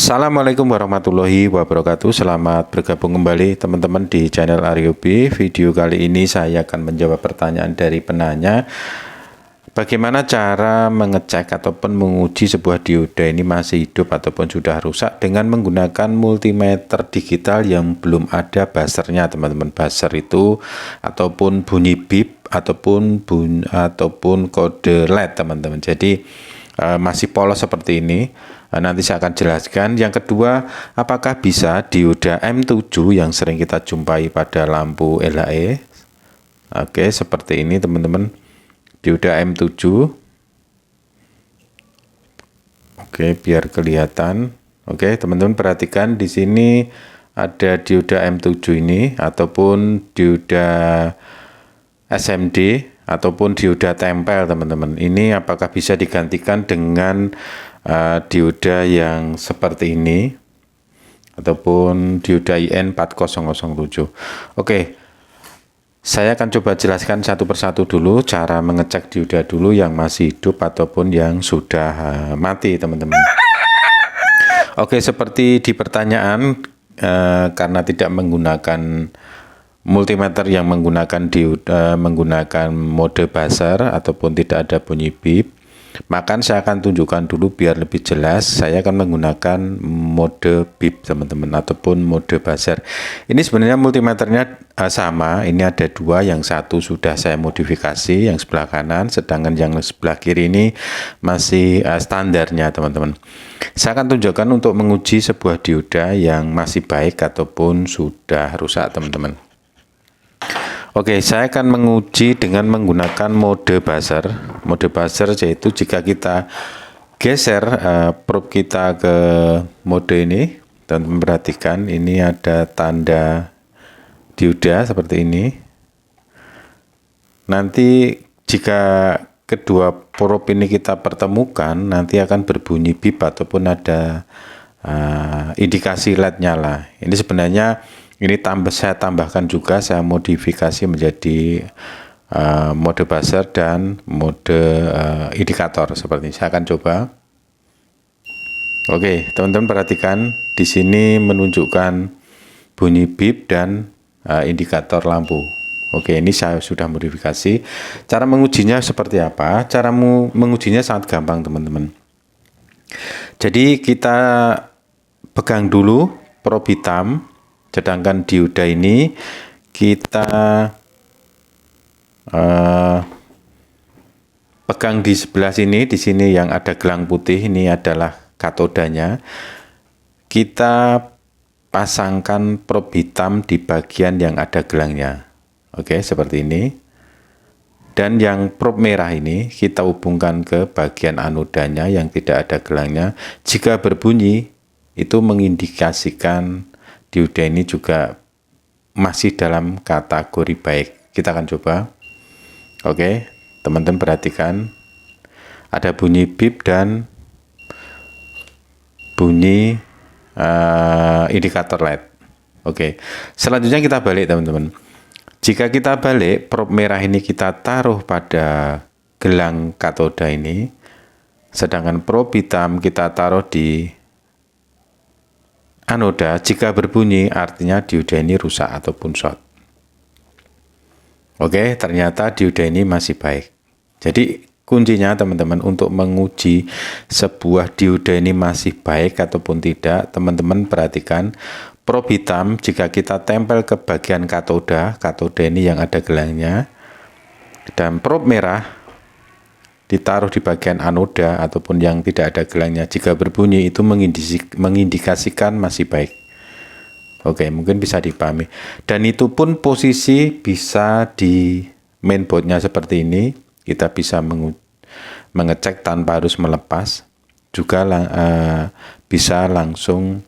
Assalamualaikum warahmatullahi wabarakatuh. Selamat bergabung kembali teman-teman di channel Aryobi. Video kali ini saya akan menjawab pertanyaan dari penanya. Bagaimana cara mengecek ataupun menguji sebuah dioda ini masih hidup ataupun sudah rusak dengan menggunakan multimeter digital yang belum ada buzzernya, teman-teman. Buzzer itu ataupun bunyi bip ataupun kode LED, teman-teman. Jadi masih polos seperti ini. Nanti saya akan jelaskan. Yang kedua, apakah bisa dioda M7 yang sering kita jumpai pada lampu LHE? Oke, seperti ini teman-teman. Dioda M7. Oke, biar kelihatan. Oke, teman-teman perhatikan di sini ada dioda M7 ini ataupun dioda SMD ataupun dioda tempel, teman-teman. Ini apakah bisa digantikan dengan dioda yang seperti ini ataupun dioda IN4007. Oke, saya akan coba jelaskan satu persatu dulu cara mengecek dioda dulu yang masih hidup ataupun yang sudah mati, teman-teman. Oke, seperti di pertanyaan, karena tidak menggunakan multimeter yang menggunakan mode buzzer ataupun tidak ada bunyi bip, maka saya akan tunjukkan dulu biar lebih jelas. Saya akan menggunakan mode bip, teman-teman, ataupun mode buzzer. Ini sebenarnya multimeternya sama. Ini ada dua, yang satu sudah saya modifikasi, yang sebelah kanan, sedangkan yang sebelah kiri ini masih standarnya, teman-teman. Saya akan tunjukkan untuk menguji sebuah dioda yang masih baik ataupun sudah rusak, teman-teman. Oke, saya akan menguji dengan menggunakan mode buzzer. Mode buzzer yaitu jika kita geser probe kita ke mode ini, dan memperhatikan ini ada tanda dioda seperti ini. Nanti jika kedua probe ini kita pertemukan, nanti akan berbunyi bip ataupun ada indikasi LED nyala. Ini sebenarnya saya tambahkan juga, saya modifikasi menjadi mode buzzer dan mode indikator seperti ini. Saya akan coba. Oke, teman-teman perhatikan di sini menunjukkan bunyi bip dan indikator lampu. Oke, ini saya sudah modifikasi. Cara mengujinya seperti apa? Cara mengujinya sangat gampang, teman-teman. Jadi kita pegang dulu probe hitam. Sedangkan dioda ini kita pegang di sebelah sini, di sini yang ada gelang putih, ini adalah katodanya. Kita pasangkan probe hitam di bagian yang ada gelangnya. Oke, seperti ini. Dan yang probe merah ini kita hubungkan ke bagian anodanya yang tidak ada gelangnya. Jika berbunyi, itu mengindikasikan dioda ini juga masih dalam kategori baik. Kita akan coba. Oke, teman-teman perhatikan ada bunyi bip dan bunyi indikator LED. Oke, selanjutnya kita balik, teman-teman. Jika kita balik, probe merah ini kita taruh pada gelang katoda ini, sedangkan probe hitam kita taruh di anoda. Jika berbunyi artinya dioda ini rusak ataupun short. Oke, ternyata dioda ini masih baik. Jadi kuncinya, teman-teman, untuk menguji sebuah dioda ini masih baik ataupun tidak, teman-teman perhatikan probe hitam jika kita tempel ke bagian katoda ini yang ada gelangnya, dan probe merah ditaruh di bagian anoda ataupun yang tidak ada gelangnya. Jika berbunyi itu mengindikasikan masih baik. Oke, mungkin bisa dipahami. Dan itu pun posisi bisa di mainboardnya seperti ini. Kita bisa mengecek tanpa harus melepas. Juga bisa langsung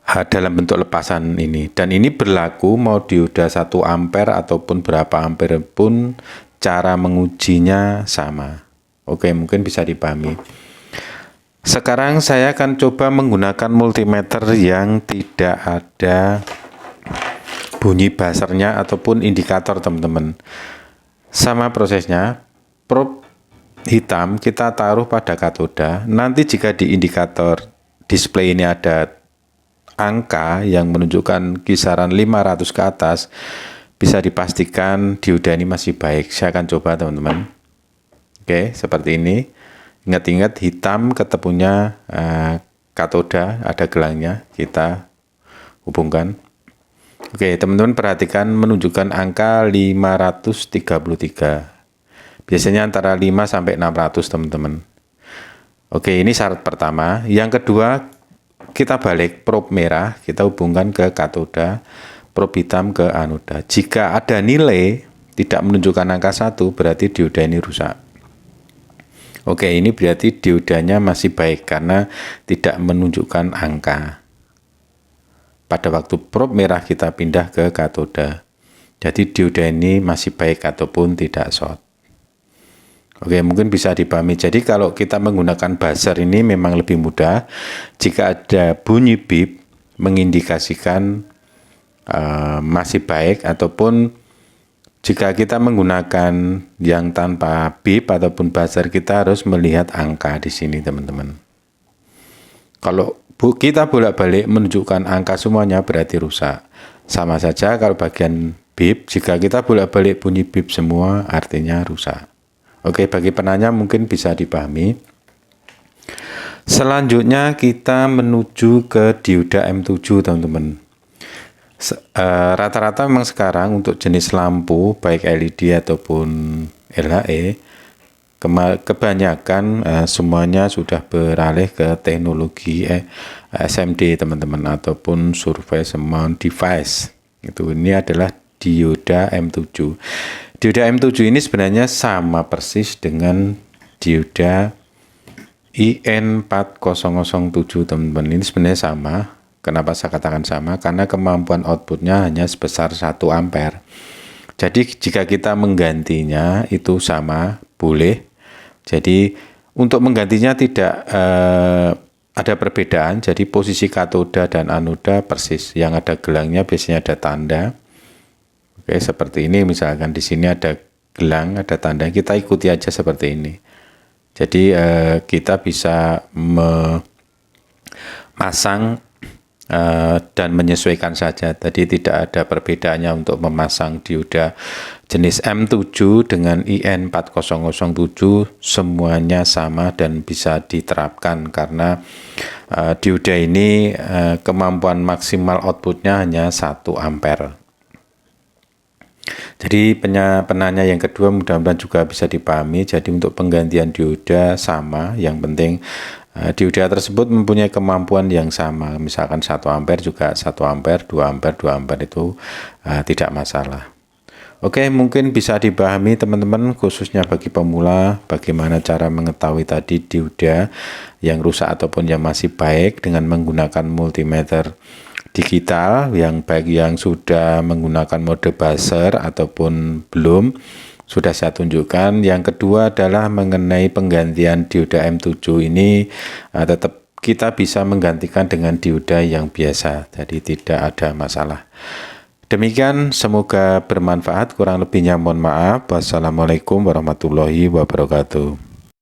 dalam bentuk lepasan ini. Dan ini berlaku mau dioda 1 ampere ataupun berapa ampere pun, cara mengujinya sama. Oke, mungkin bisa dipahami. Sekarang saya akan coba menggunakan multimeter yang tidak ada bunyi buzzernya ataupun indikator, teman-teman. Sama prosesnya, probe hitam kita taruh pada katoda. Nanti jika di indikator display ini ada angka yang menunjukkan kisaran 500 ke atas, bisa dipastikan dioda ini masih baik. Saya akan coba teman-teman. Oke, seperti ini. Ingat-ingat hitam ketepunya katoda, ada gelangnya, kita hubungkan. Oke, teman-teman perhatikan menunjukkan angka 533. Biasanya antara 5 sampai 600 teman-teman. Oke, ini syarat pertama. Yang kedua, kita balik probe merah, kita hubungkan ke katoda, probe hitam ke anoda. Jika ada nilai tidak menunjukkan angka 1, berarti dioda ini rusak. Oke, ini berarti diodanya masih baik karena tidak menunjukkan angka. Pada waktu probe merah kita pindah ke katoda. Jadi dioda ini masih baik ataupun tidak short. Oke, mungkin bisa dipahami. Jadi kalau kita menggunakan buzzer ini memang lebih mudah. Jika ada bunyi bip mengindikasikan masih baik, ataupun jika kita menggunakan yang tanpa bip ataupun buzzer, kita harus melihat angka di sini, teman-teman. Kalau kita bolak-balik menunjukkan angka semuanya berarti rusak. Sama saja kalau bagian bip, jika kita bolak-balik bunyi bip semua artinya rusak. Oke, bagi penanya mungkin bisa dipahami. Selanjutnya kita menuju ke dioda M7, teman-teman. Rata-rata memang sekarang untuk jenis lampu baik LED ataupun LHE kebanyakan semuanya sudah beralih ke teknologi SMD, teman-teman, ataupun surface mount device. Ini adalah dioda M7. Dioda M7 ini sebenarnya sama persis dengan dioda IN4007, teman-teman. Ini sebenarnya sama. Kenapa saya katakan sama? Karena kemampuan outputnya hanya sebesar 1 ampere. Jadi jika kita menggantinya itu sama, boleh. Jadi untuk menggantinya tidak ada perbedaan. Jadi posisi katoda dan anoda persis. Yang ada gelangnya biasanya ada tanda. Oke, seperti ini, misalkan di sini ada gelang, ada tanda, kita ikuti aja seperti ini. Jadi kita bisa memasang dan menyesuaikan saja. Tadi tidak ada perbedaannya untuk memasang dioda jenis M7 dengan IN4007, semuanya sama dan bisa diterapkan karena dioda ini kemampuan maksimal outputnya hanya 1 ampere. Jadi penanya yang kedua mudah-mudahan juga bisa dipahami. Jadi untuk penggantian dioda sama, yang penting dioda tersebut mempunyai kemampuan yang sama. Misalkan 1 ampere juga 1 ampere, 2 ampere, 2 ampere itu tidak masalah. Oke, mungkin bisa dipahami teman-teman, khususnya bagi pemula, bagaimana cara mengetahui tadi dioda yang rusak ataupun yang masih baik dengan menggunakan multimeter digital, yang baik yang sudah menggunakan mode buzzer ataupun belum, sudah saya tunjukkan. Yang kedua adalah mengenai penggantian dioda M7 ini, tetap kita bisa menggantikan dengan dioda yang biasa, jadi tidak ada masalah. Demikian, semoga bermanfaat. Kurang lebihnya mohon maaf. Wassalamualaikum warahmatullahi wabarakatuh.